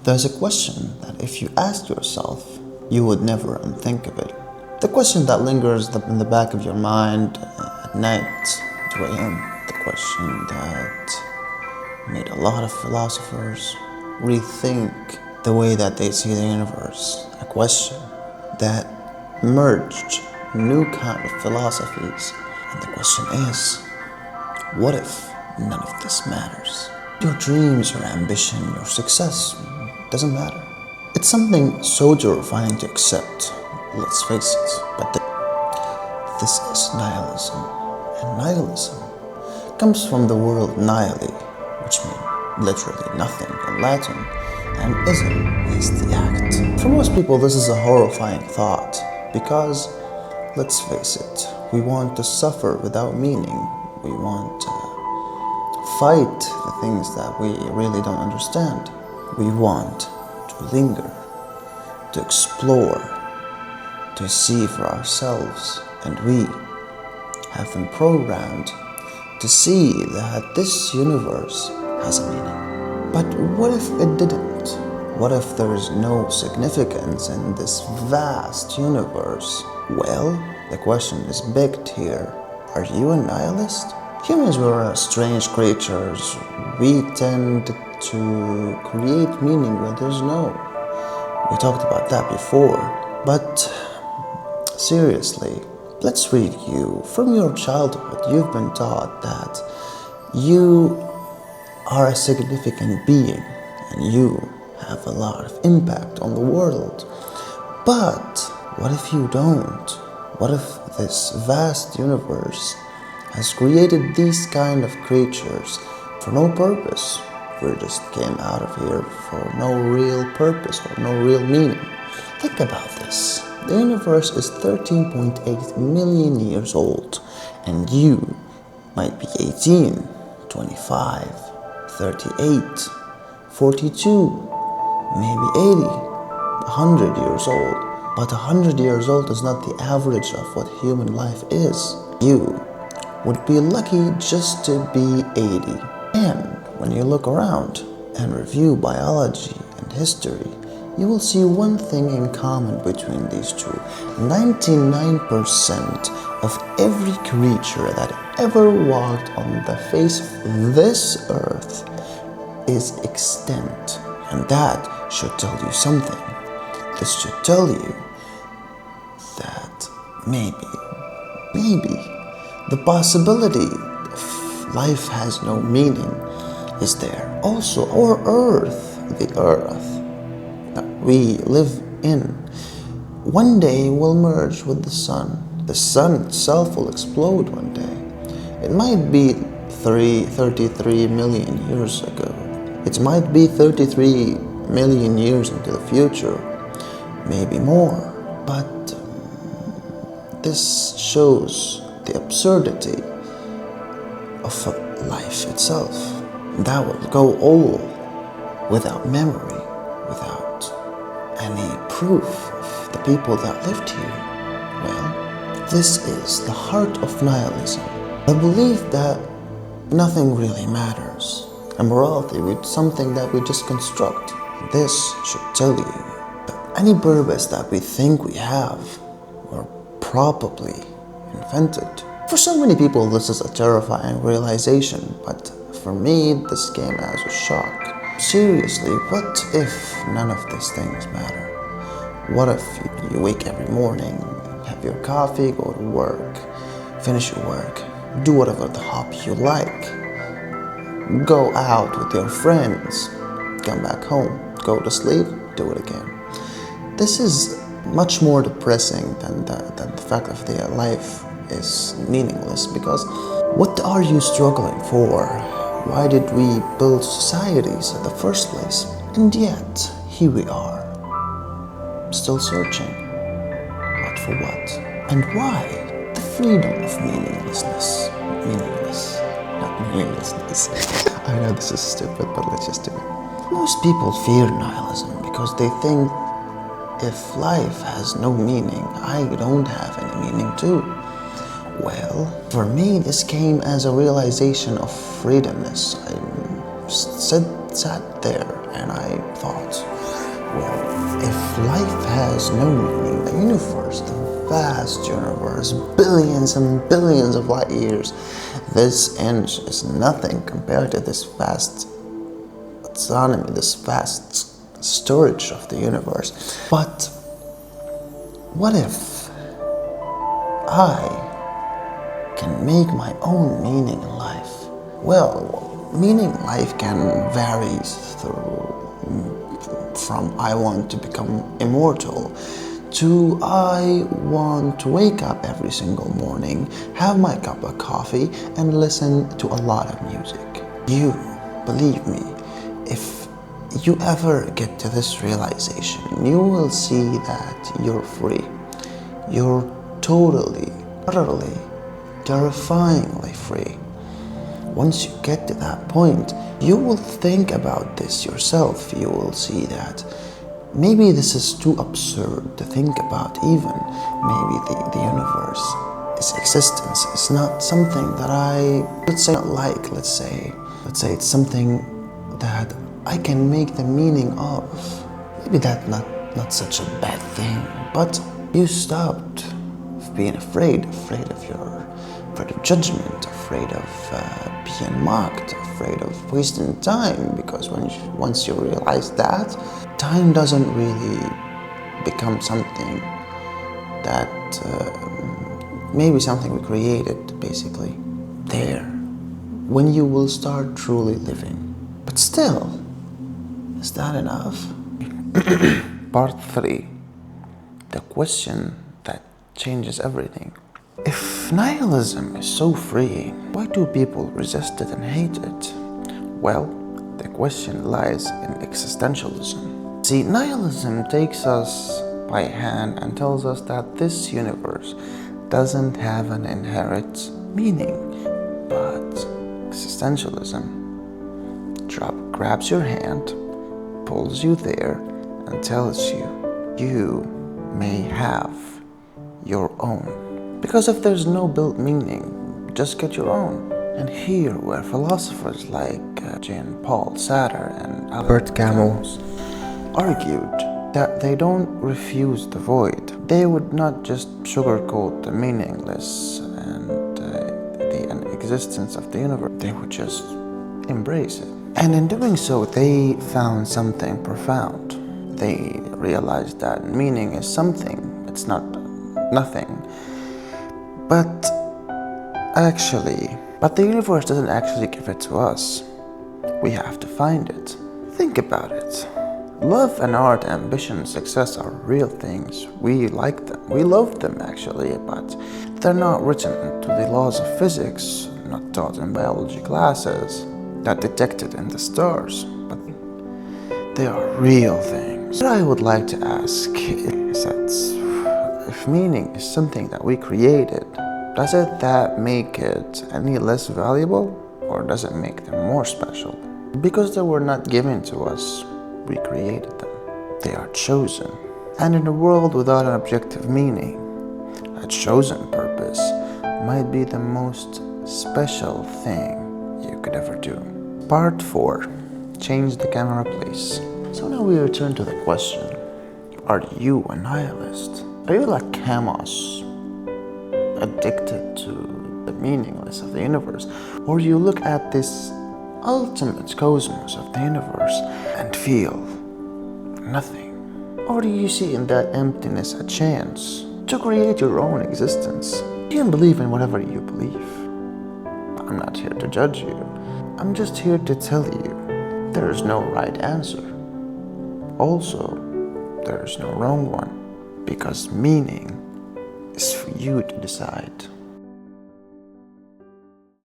There's a question that if you asked yourself, you would never unthink of it. The question that lingers in the back of your mind at night, 2 a.m. The question that made a lot of philosophers rethink the way that they see the universe. A question that merged new kind of philosophies. And the question is, what if none of this matters? Your dreams, your ambition, your success, doesn't matter. It's something so terrifying to accept, let's face it, but this is nihilism. And nihilism comes from the word nihili, which means literally nothing in Latin, and ism is the act. For most people, this is a horrifying thought, because, let's face it, we want to suffer without meaning. We want to fight the things that we really don't understand. We want to linger, to explore, to see for ourselves, and we have been programmed to see that this universe has a meaning. But what if it didn't? What if there is no significance in this vast universe? Well, the question is begged here. Are you a nihilist? Humans were strange creatures. We tend to create meaning where there's no. We talked about that before. But seriously, let's read you. From your childhood, you've been taught that you are a significant being and you have a lot of impact on the world. But what if you don't? What if this vast universe has created these kind of creatures for no purpose? We just came out of here for no real purpose or no real meaning. Think about this. The universe is 13.8 million years old, and you might be 18, 25, 38, 42, maybe 80, 100 years old. But 100 years old is not the average of what human life is. You would be lucky just to be 80. And when you look around and review biology and history, you will see one thing in common between these two. 99% of every creature that ever walked on the face of this earth is extinct. And that should tell you something. This should tell you that maybe the possibility of life has no meaning is there. Also, our earth, the earth that we live in, one day will merge with the sun. The sun itself will explode one day. It might be 33 million years ago. It might be 33 million years into the future, maybe more. But this shows the absurdity of life itself. That will go all without memory, without any proof of the people that lived here. Well, this is the heart of nihilism. I believe that nothing really matters. A morality is something that we just construct. This should tell you that any purpose that we think we have were probably invented. For so many people, this is a terrifying realization, but for me, this came as a shock. Seriously, what if none of these things matter? What if you wake every morning, have your coffee, go to work, finish your work, do whatever the hobby you like, go out with your friends, come back home, go to sleep, do it again. This is much more depressing than the fact that their life is meaningless, because what are you struggling for? Why did we build societies in the first place? And yet, here we are, still searching. But for what? And why? The freedom of meaninglessness. Meaningless, not meaninglessness. I know this is stupid, but let's just do it. Most people fear nihilism because they think if life has no meaning, I don't have any meaning too. Well, for me, this came as a realization of freedomness. I sat there and I thought, life has no meaning, the universe, the vast universe, billions and billions of light years, this inch is nothing compared to this vast autonomy, this vast storage of the universe. But what if I can make my own meaning in life? Well, meaning in life can vary from I want to become immortal to I want to wake up every single morning, have my cup of coffee, and listen to a lot of music. You, believe me, if you ever get to this realization, you will see that you're free. You're totally, utterly, terrifyingly free. Once you get to that point, you will think about this yourself. You will see that maybe this is too absurd to think about even. Maybe the universe, its existence is not something that let's say it's something that I can make the meaning of. Maybe that's not such a bad thing, but you stopped being afraid of judgment, afraid of being mocked, afraid of wasting time, because once you realize that, time doesn't really become something that maybe something we created, basically. There, when you will start truly living. But still, is that enough? Part 3. The question that changes everything. If nihilism is so freeing, why do people resist it and hate it? Well, the question lies in existentialism. See, nihilism takes us by hand and tells us that this universe doesn't have an inherent meaning. But existentialism grabs your hand, pulls you there, and tells you, you may have your own. Because if there's no built meaning, just get your own. And here where philosophers like Jean-Paul Sartre and Albert Camus argued that they don't refuse the void. They would not just sugarcoat the meaningless and the existence of the universe. They would just embrace it. And in doing so, they found something profound. They realized that meaning is something, it's not nothing. But the universe doesn't actually give it to us. We have to find it. Think about it. Love and art, ambition, success are real things. We like them. We love them, actually, but they're not written into the laws of physics, not taught in biology classes, not detected in the stars, but they are real things. What I would like to ask is that if meaning is something that we created, does that make it any less valuable, or does it make them more special? Because they were not given to us, we created them. They are chosen. And in a world without an objective meaning, a chosen purpose might be the most special thing you could ever do. Part 4. Change the camera, please. So now we return to the question. Are you a nihilist? Are you like Camus, addicted to the meaningless of the universe? Or you look at this ultimate cosmos of the universe and feel nothing? Or do you see in that emptiness a chance to create your own existence? You can believe in whatever you believe. I'm not here to judge you. I'm just here to tell you there is no right answer. Also, there is no wrong one, because meaning is for you to decide.